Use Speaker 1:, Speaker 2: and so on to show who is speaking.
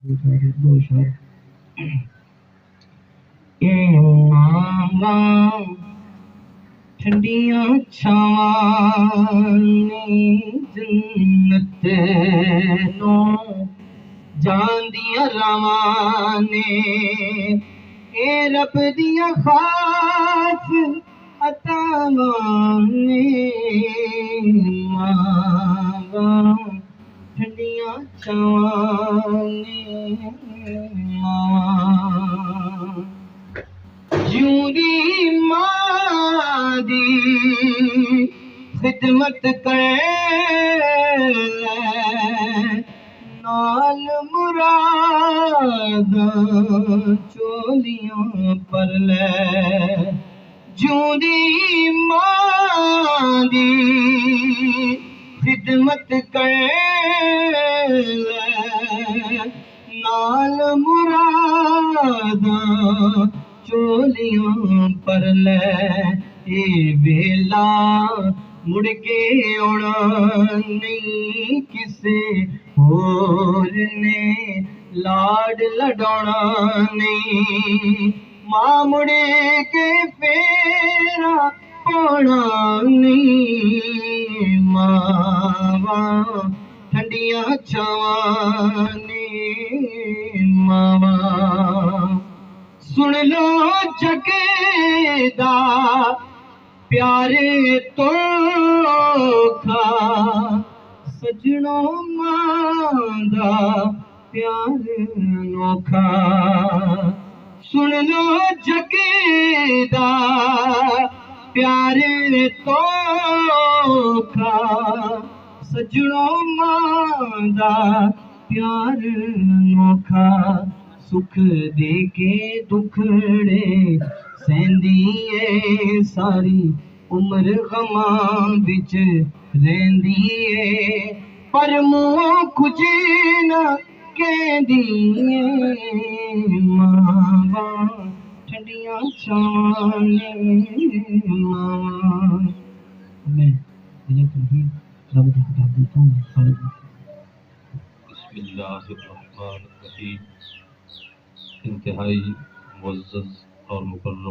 Speaker 1: दो शार मावा ठंडिया छावां ने जन्नत नो जांदिया रावां ने ए रब दिया खास अतावां ने मावा ठंडिया छावां ने मावा जूदी मां दी खिदमत करे नाल मुराद चोलियां पर ले जूदी मां दी खिदमत करे नाल मुराद चोलियां पर ले ए वेला मुड़ के आना नहीं किसे होर ने लाड लडाना नहीं मां मुड़ के फेरा पाना नहीं मावा ठंडिया छावां ने मावा सुन लो जगदा प्यारे तो खा सजनो मांदा प्यार नोखा सुन लो जगदा प्यारे तो खा सजनो मांदा प्यार नोखा सुख दे के दुखड़े सहंदी है सारी उम्र गमां बिच रहंदी है पर मुंह कुछ न कहंदी है मावा ठंडिया छावां ने मावा मैं दिल की रब दी किताब दी तो सारे
Speaker 2: बिस्मिल्लाहिर्रहमानिर्रहीम। इंतहाई मुअज़्ज़ज़ और मुकर्रम